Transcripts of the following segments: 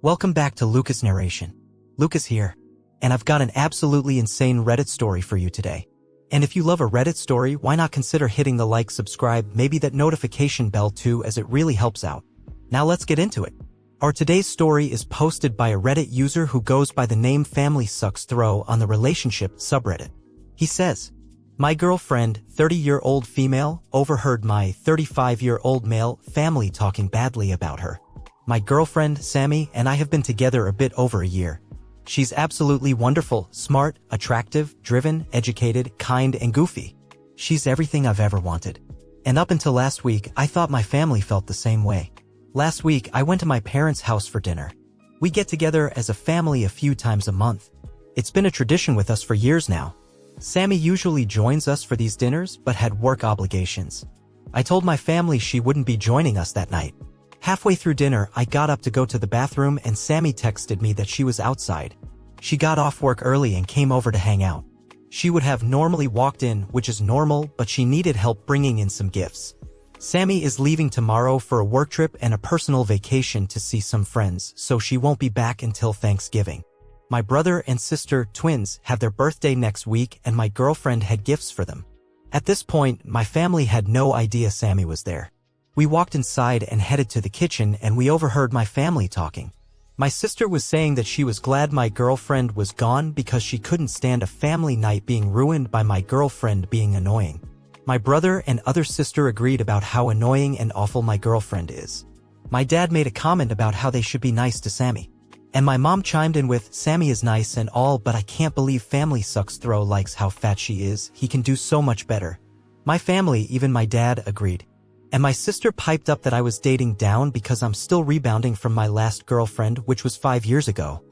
Welcome back to Lucas Narration. Lucas here, and I've got an absolutely insane Reddit story for you today. And if you love a Reddit story, why not consider hitting the like, subscribe, maybe that notification bell too, as it really helps out. Now let's get into it. Our today's story is posted by a Reddit user who goes by the name Family Sucks Throw on the relationship subreddit. He says, "My girlfriend, 30-year-old female, overheard my 35-year-old male family talking badly about her. My girlfriend, Sammy, and I have been together a bit over a year. She's absolutely wonderful, smart, attractive, driven, educated, kind, and goofy. She's everything I've ever wanted. And up until last week, I thought my family felt the same way. Last week, I went to my parents' house for dinner. We get together as a family a few times a month. It's been a tradition with us for years now. Sammy usually joins us for these dinners, but had work obligations. I told my family she wouldn't be joining us that night. Halfway through dinner, I got up to go to the bathroom and Sammy texted me that she was outside. She got off work early and came over to hang out. She would have normally walked in, which is normal, but she needed help bringing in some gifts. Sammy is leaving tomorrow for a work trip and a personal vacation to see some friends, so she won't be back until Thanksgiving. My brother and sister, twins, have their birthday next week and my girlfriend had gifts for them. At this point, my family had no idea Sammy was there. We walked inside and headed to the kitchen and we overheard my family talking. My sister was saying that she was glad my girlfriend was gone because she couldn't stand a family night being ruined by my girlfriend being annoying. My brother and other sister agreed about how annoying and awful my girlfriend is. My dad made a comment about how they should be nice to Sammy. And my mom chimed in with, "Sammy is nice and all, but I can't believe Family Sucks Throw likes how fat she is. He can do so much better." My family, even my dad, agreed. And my sister piped up that I was dating down because I'm still rebounding from my last girlfriend, which was 5 years ago.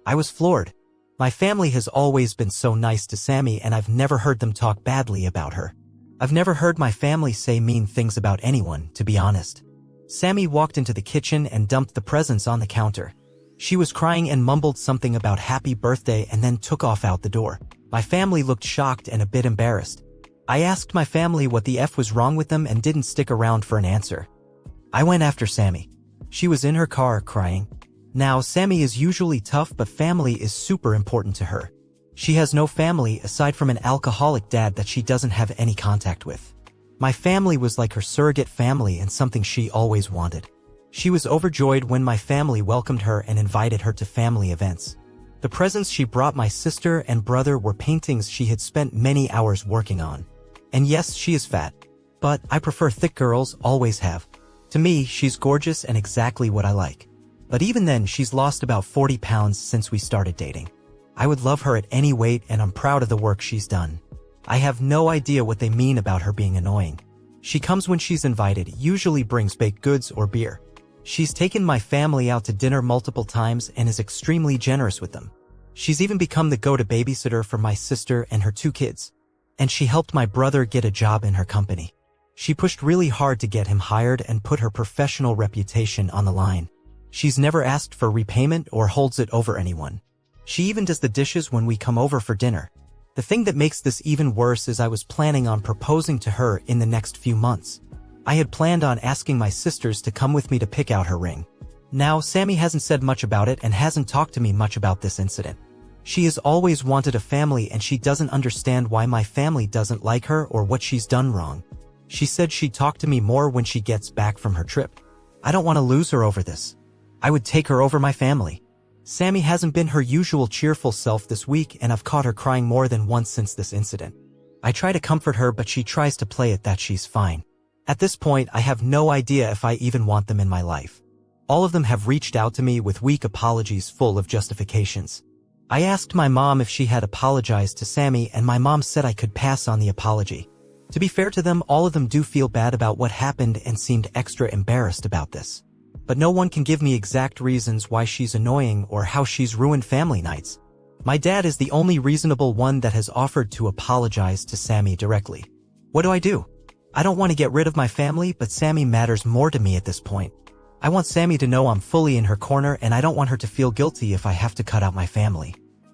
I was floored. My family has always been so nice to Sammy and I've never heard them talk badly about her. I've never heard my family say mean things about anyone, to be honest. Sammy walked into the kitchen and dumped the presents on the counter. She was crying and mumbled something about happy birthday and then took off out the door. My family looked shocked and a bit embarrassed. I asked my family what the F was wrong with them and didn't stick around for an answer. I went after Sammy. She was in her car crying. Now, Sammy is usually tough, but family is super important to her. She has no family aside from an alcoholic dad that she doesn't have any contact with. My family was like her surrogate family and something she always wanted. She was overjoyed when my family welcomed her and invited her to family events. The presents she brought my sister and brother were paintings she had spent many hours working on. And yes, she is fat. But I prefer thick girls, always have. To me, she's gorgeous and exactly what I like. But even then, she's lost about 40 pounds since we started dating. I would love her at any weight and I'm proud of the work she's done. I have no idea what they mean about her being annoying. She comes when she's invited, usually brings baked goods or beer. She's taken my family out to dinner multiple times and is extremely generous with them. She's even become the go-to babysitter for my sister and her 2 kids. And she helped my brother get a job in her company. She pushed really hard to get him hired and put her professional reputation on the line. She's never asked for repayment or holds it over anyone. She even does the dishes when we come over for dinner. The thing that makes this even worse is I was planning on proposing to her in the next few months. I had planned on asking my sisters to come with me to pick out her ring. Now, Sammy hasn't said much about it and hasn't talked to me much about this incident. She has always wanted a family and she doesn't understand why my family doesn't like her or what she's done wrong. She said she'd talk to me more when she gets back from her trip. I don't want to lose her over this. I would take her over my family. Sammy hasn't been her usual cheerful self this week and I've caught her crying more than once since this incident. I try to comfort her but she tries to play it that she's fine. At this point, I have no idea if I even want them in my life. All of them have reached out to me with weak apologies full of justifications. I asked my mom if she had apologized to Sammy and my mom said I could pass on the apology. To be fair to them, all of them do feel bad about what happened and seemed extra embarrassed about this. But no one can give me exact reasons why she's annoying or how she's ruined family nights. My dad is the only reasonable one that has offered to apologize to Sammy directly. What do? I don't want to get rid of my family, but Sammy matters more to me at this point. I want Sammy to know I'm fully in her corner and I don't want her to feel guilty if I have to cut out my family.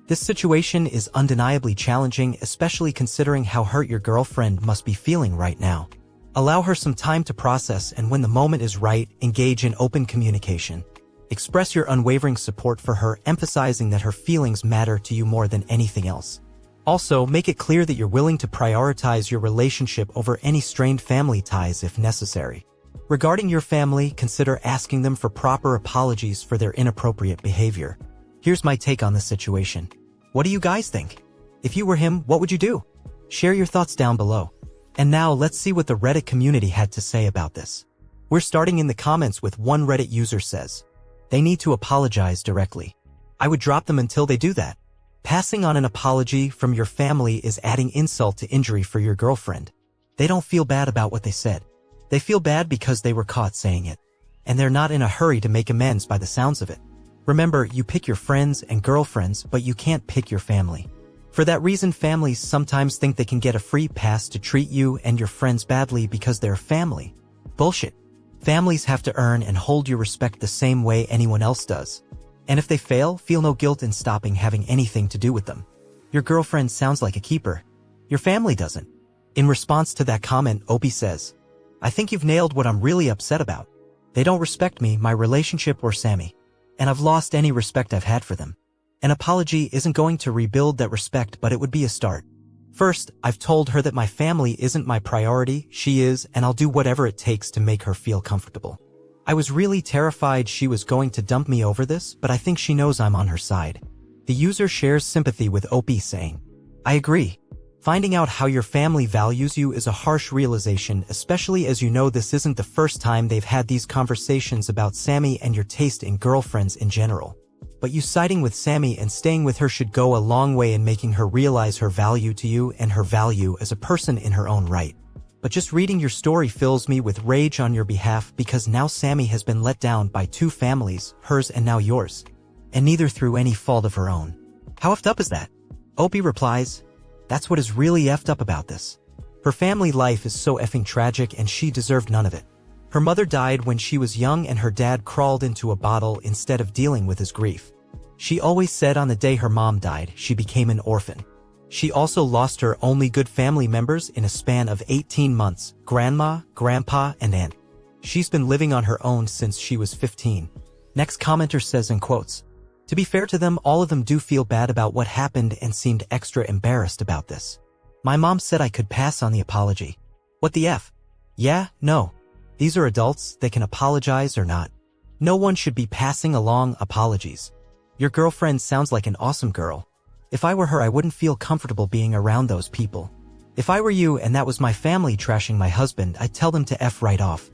This situation is undeniably challenging, especially considering how hurt your girlfriend must be feeling right now. Allow her some time to process and when the moment is right, engage in open communication. Express your unwavering support for her, emphasizing that her feelings matter to you more than anything else. Also, make it clear that you're willing to prioritize your relationship over any strained family ties if necessary. Regarding your family, consider asking them for proper apologies for their inappropriate behavior. Here's my take on the situation. What do you guys think? If you were him, what would you do? Share your thoughts down below. And now let's see what the Reddit community had to say about this. We're starting in the comments with one Reddit user says, "They need to apologize directly. I would drop them until they do that. Passing on an apology from your family is adding insult to injury for your girlfriend. They don't feel bad about what they said. They feel bad because they were caught saying it. And they're not in a hurry to make amends by the sounds of it. Remember, you pick your friends and girlfriends, but you can't pick your family. For that reason, families sometimes think they can get a free pass to treat you and your friends badly because they're family. Bullshit. Families have to earn and hold your respect the same way anyone else does. And if they fail, feel no guilt in stopping having anything to do with them. Your girlfriend sounds like a keeper. Your family doesn't." In response to that comment, Opie says, "I think you've nailed what I'm really upset about. They don't respect me, my relationship, or Sammy. And I've lost any respect I've had for them. An apology isn't going to rebuild that respect, but it would be a start. First, I've told her that my family isn't my priority, she is, and I'll do whatever it takes to make her feel comfortable. I was really terrified she was going to dump me over this, but I think she knows I'm on her side." The user shares sympathy with Opie, saying, "I agree. Finding out how your family values you is a harsh realization, especially as you know this isn't the first time they've had these conversations about Sammy and your taste in girlfriends in general. But you siding with Sammy and staying with her should go a long way in making her realize her value to you and her value as a person in her own right. But just reading your story fills me with rage on your behalf because now Sammy has been let down by two families, hers and now yours. And neither through any fault of her own. How effed up is that?" Opie replies, "That's what is really effed up about this. Her family life is so effing tragic and she deserved none of it. Her mother died when she was young and her dad crawled into a bottle instead of dealing with his grief. She always said on the day her mom died, she became an orphan. She also lost her only good family members in a span of 18 months, grandma, grandpa, and aunt. She's been living on her own since she was 15. Next commenter says in quotes, "To be fair to them, all of them do feel bad about what happened and seemed extra embarrassed about this. My mom said I could pass on the apology. What the F? Yeah, no. These are adults, they can apologize or not. No one should be passing along apologies. Your girlfriend sounds like an awesome girl. If I were her, I wouldn't feel comfortable being around those people. If I were you and that was my family trashing my husband, I'd tell them to F right off."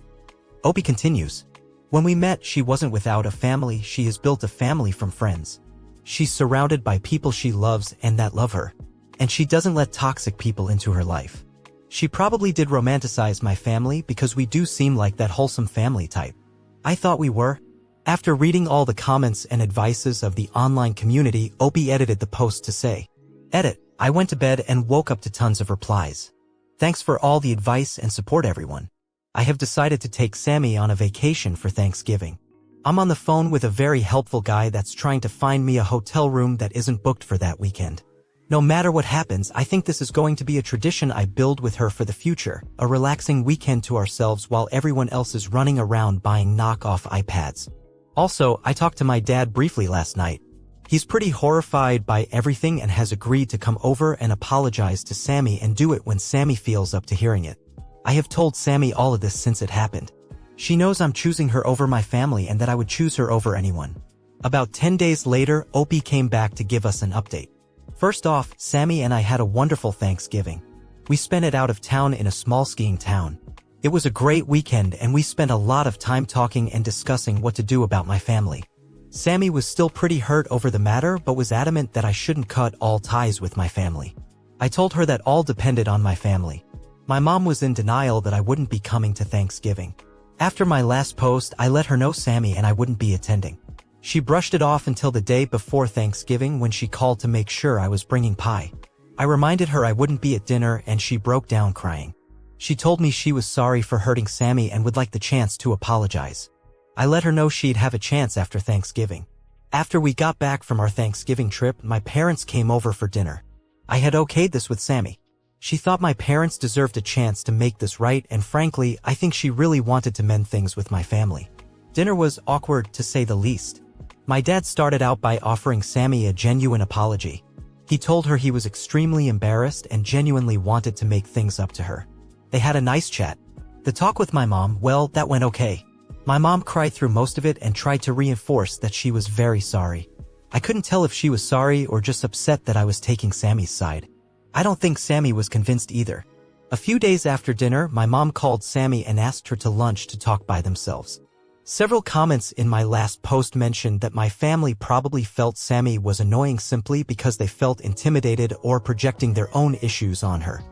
Opie continues, "When we met, she wasn't without a family, she has built a family from friends. She's surrounded by people she loves and that love her. And she doesn't let toxic people into her life. She probably did romanticize my family because we do seem like that wholesome family type. I thought we were." After reading all the comments and advices of the online community, Opie edited the post to say, "Edit, I went to bed and woke up to tons of replies. Thanks for all the advice and support, everyone. I have decided to take Sammy on a vacation for Thanksgiving. I'm on the phone with a very helpful guy that's trying to find me a hotel room that isn't booked for that weekend. No matter what happens, I think this is going to be a tradition I build with her for the future, a relaxing weekend to ourselves while everyone else is running around buying knockoff iPads. Also, I talked to my dad briefly last night. He's pretty horrified by everything and has agreed to come over and apologize to Sammy and do it when Sammy feels up to hearing it. I have told Sammy all of this since it happened. She knows I'm choosing her over my family and that I would choose her over anyone." About 10 days later, Opie came back to give us an update. "First off, Sammy and I had a wonderful Thanksgiving. We spent it out of town in a small skiing town. It was a great weekend and we spent a lot of time talking and discussing what to do about my family. Sammy was still pretty hurt over the matter but was adamant that I shouldn't cut all ties with my family. I told her that all depended on my family. My mom was in denial that I wouldn't be coming to Thanksgiving. After my last post, I let her know Sammy and I wouldn't be attending. She brushed it off until the day before Thanksgiving when she called to make sure I was bringing pie. I reminded her I wouldn't be at dinner and she broke down crying. She told me she was sorry for hurting Sammy and would like the chance to apologize. I let her know she'd have a chance after Thanksgiving. After we got back from our Thanksgiving trip, my parents came over for dinner. I had okayed this with Sammy. She thought my parents deserved a chance to make this right, and frankly, I think she really wanted to mend things with my family. Dinner was awkward to say the least. My dad started out by offering Sammy a genuine apology. He told her he was extremely embarrassed and genuinely wanted to make things up to her. They had a nice chat. The talk with my mom, well, that went okay. My mom cried through most of it and tried to reinforce that she was very sorry. I couldn't tell if she was sorry or just upset that I was taking Sammy's side. I don't think Sammy was convinced either. A few days after dinner, my mom called Sammy and asked her to lunch to talk by themselves. Several comments in my last post mentioned that my family probably felt Sammy was annoying simply because they felt intimidated or projecting their own issues on her.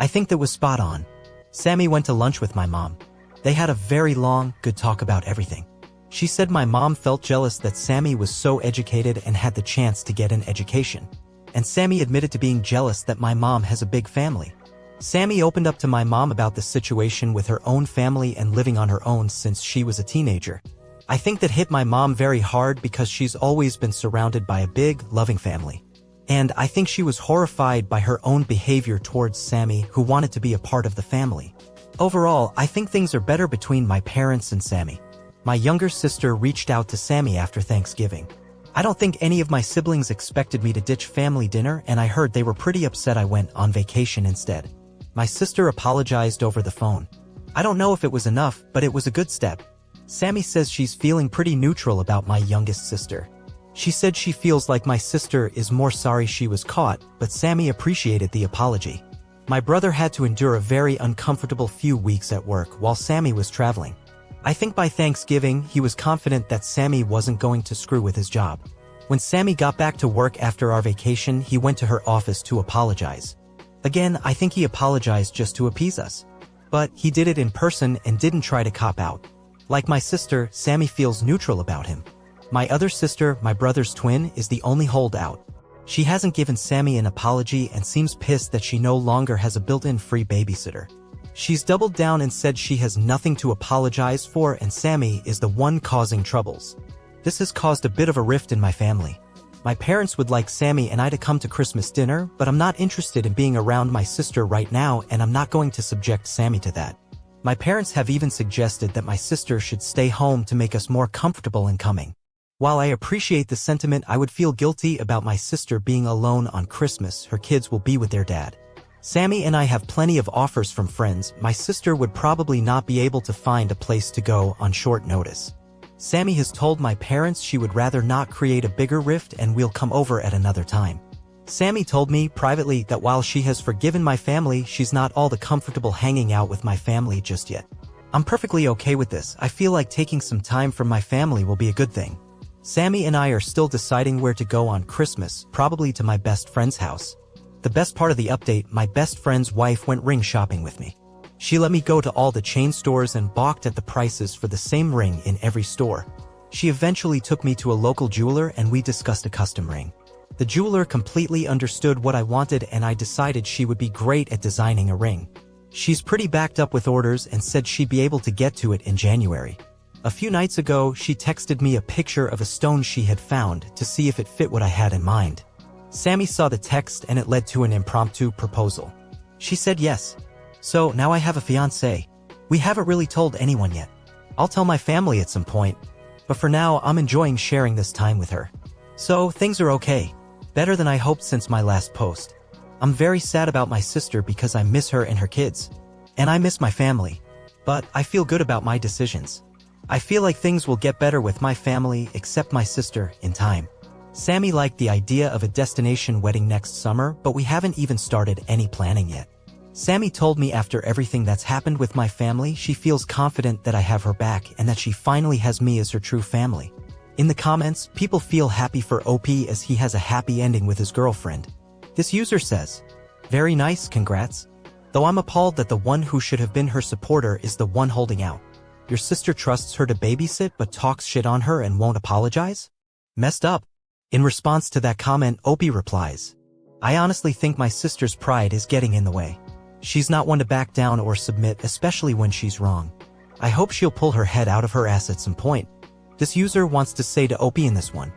I think that was spot on. Sammy went to lunch with my mom. They had a very long, good talk about everything. She said my mom felt jealous that Sammy was so educated and had the chance to get an education. And Sammy admitted to being jealous that my mom has a big family. Sammy opened up to my mom about the situation with her own family and living on her own since she was a teenager. I think that hit my mom very hard because she's always been surrounded by a big, loving family. And I think she was horrified by her own behavior towards Sammy, who wanted to be a part of the family. Overall, I think things are better between my parents and Sammy. My younger sister reached out to Sammy after Thanksgiving. I don't think any of my siblings expected me to ditch family dinner, and I heard they were pretty upset I went on vacation instead. My sister apologized over the phone. I don't know if it was enough, but it was a good step. Sammy says she's feeling pretty neutral about my youngest sister. She said she feels like my sister is more sorry she was caught, but Sammy appreciated the apology. My brother had to endure a very uncomfortable few weeks at work while Sammy was traveling. I think by Thanksgiving, he was confident that Sammy wasn't going to screw with his job. When Sammy got back to work after our vacation, he went to her office to apologize. Again, I think he apologized just to appease us. But he did it in person and didn't try to cop out. Like my sister, Sammy feels neutral about him. My other sister, my brother's twin, is the only holdout. She hasn't given Sammy an apology and seems pissed that she no longer has a built-in free babysitter. She's doubled down and said she has nothing to apologize for and Sammy is the one causing troubles. This has caused a bit of a rift in my family. My parents would like Sammy and I to come to Christmas dinner, but I'm not interested in being around my sister right now and I'm not going to subject Sammy to that. My parents have even suggested that my sister should stay home to make us more comfortable in coming. While I appreciate the sentiment, I would feel guilty about my sister being alone on Christmas. Her kids will be with their dad. Sammy and I have plenty of offers from friends. My sister would probably not be able to find a place to go on short notice. Sammy has told my parents she would rather not create a bigger rift and we'll come over at another time. Sammy told me privately that while she has forgiven my family, she's not all that comfortable hanging out with my family just yet. I'm perfectly okay with this. I feel like taking some time from my family will be a good thing. Sammy and I are still deciding where to go on Christmas, probably to my best friend's house. The best part of the update, my best friend's wife went ring shopping with me. She let me go to all the chain stores and balked at the prices for the same ring in every store. She eventually took me to a local jeweler and we discussed a custom ring. The jeweler completely understood what I wanted and I decided she would be great at designing a ring. She's pretty backed up with orders and said she'd be able to get to it in January. A few nights ago, she texted me a picture of a stone she had found to see if it fit what I had in mind. Sammy saw the text and it led to an impromptu proposal. She said yes. So now I have a fiancé. We haven't really told anyone yet. I'll tell my family at some point. But for now, I'm enjoying sharing this time with her. So things are okay. Better than I hoped since my last post. I'm very sad about my sister because I miss her and her kids. And I miss my family. But I feel good about my decisions. I feel like things will get better with my family, except my sister, in time. Sammy liked the idea of a destination wedding next summer, but we haven't even started any planning yet. Sammy told me after everything that's happened with my family, she feels confident that I have her back and that she finally has me as her true family. In the comments, people feel happy for OP as he has a happy ending with his girlfriend. This user says, "Very nice, congrats. Though I'm appalled that the one who should have been her supporter is the one holding out. Your sister trusts her to babysit but talks shit on her and won't apologize? Messed up." In response to that comment, OP replies, "I honestly think my sister's pride is getting in the way. She's not one to back down or submit, especially when she's wrong. I hope she'll pull her head out of her ass at some point." This user wants to say to OP in this one,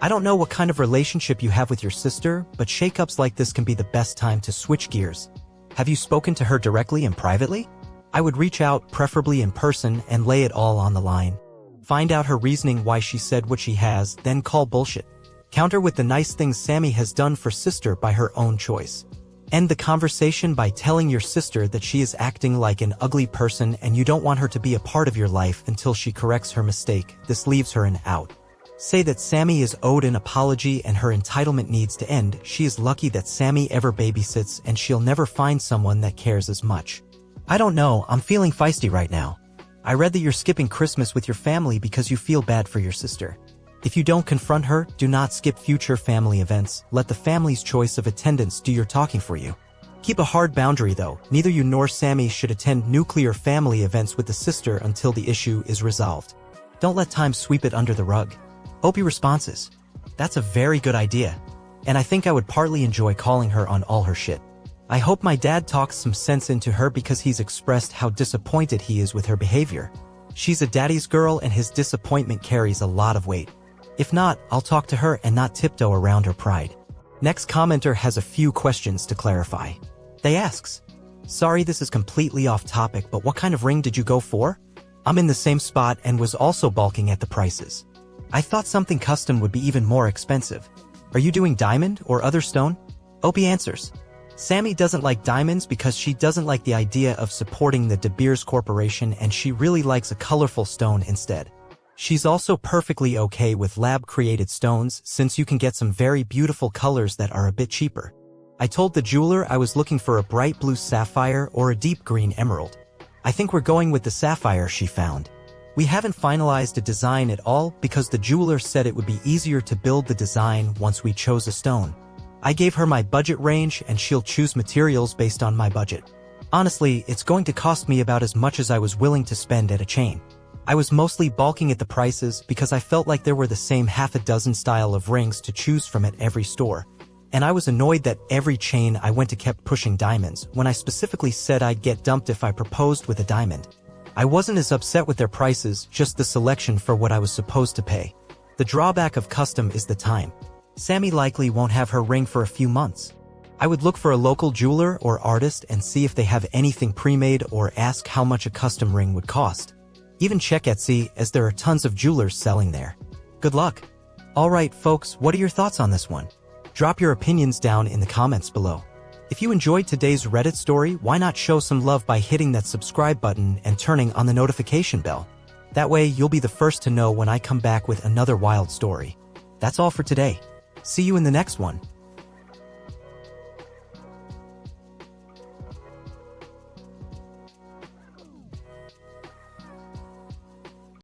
"I don't know what kind of relationship you have with your sister, but shakeups like this can be the best time to switch gears. Have you spoken to her directly and privately? I would reach out, preferably in person, and lay it all on the line. Find out her reasoning why she said what she has, then call bullshit. Counter with the nice things Sammy has done for sister by her own choice. End the conversation by telling your sister that she is acting like an ugly person and you don't want her to be a part of your life until she corrects her mistake. This leaves her an out. Say that Sammy is owed an apology and her entitlement needs to end. She is lucky that Sammy ever babysits and she'll never find someone that cares as much. I don't know, I'm feeling feisty right now. I read that you're skipping Christmas with your family because you feel bad for your sister. If you don't confront her, do not skip future family events. Let the family's choice of attendance do your talking for you. Keep a hard boundary though. Neither you nor Sammy should attend nuclear family events with the sister until the issue is resolved. Don't let time sweep it under the rug. OP responses. That's a very good idea. And I think I would partly enjoy calling her on all her shit. I hope my dad talks some sense into her because he's expressed how disappointed he is with her behavior. She's a daddy's girl and his disappointment carries a lot of weight. If not, I'll talk to her and not tiptoe around her pride. Next commenter has a few questions to clarify. They asks, sorry this is completely off topic, but what kind of ring did you go for? I'm in the same spot and was also balking at the prices. I thought something custom would be even more expensive. Are you doing diamond or other stone? OP answers. Sammy doesn't like diamonds because she doesn't like the idea of supporting the De Beers Corporation and she really likes a colorful stone instead. She's also perfectly okay with lab-created stones since you can get some very beautiful colors that are a bit cheaper. I told the jeweler I was looking for a bright blue sapphire or a deep green emerald. I think we're going with the sapphire she found. We haven't finalized a design at all because the jeweler said it would be easier to build the design once we chose a stone. I gave her my budget range and she'll choose materials based on my budget. Honestly, it's going to cost me about as much as I was willing to spend at a chain. I was mostly balking at the prices because I felt like there were the same half a dozen style of rings to choose from at every store. And I was annoyed that every chain I went to kept pushing diamonds when I specifically said I'd get dumped if I proposed with a diamond. I wasn't as upset with their prices, just the selection for what I was supposed to pay. The drawback of custom is the time. Sammy likely won't have her ring for a few months. I would look for a local jeweler or artist and see if they have anything pre-made or ask how much a custom ring would cost. Even check Etsy as there are tons of jewelers selling there. Good luck. Alright folks, what are your thoughts on this one? Drop your opinions down in the comments below. If you enjoyed today's Reddit story, why not show some love by hitting that subscribe button and turning on the notification bell? That way you'll be the first to know when I come back with another wild story. That's all for today. See you in the next one.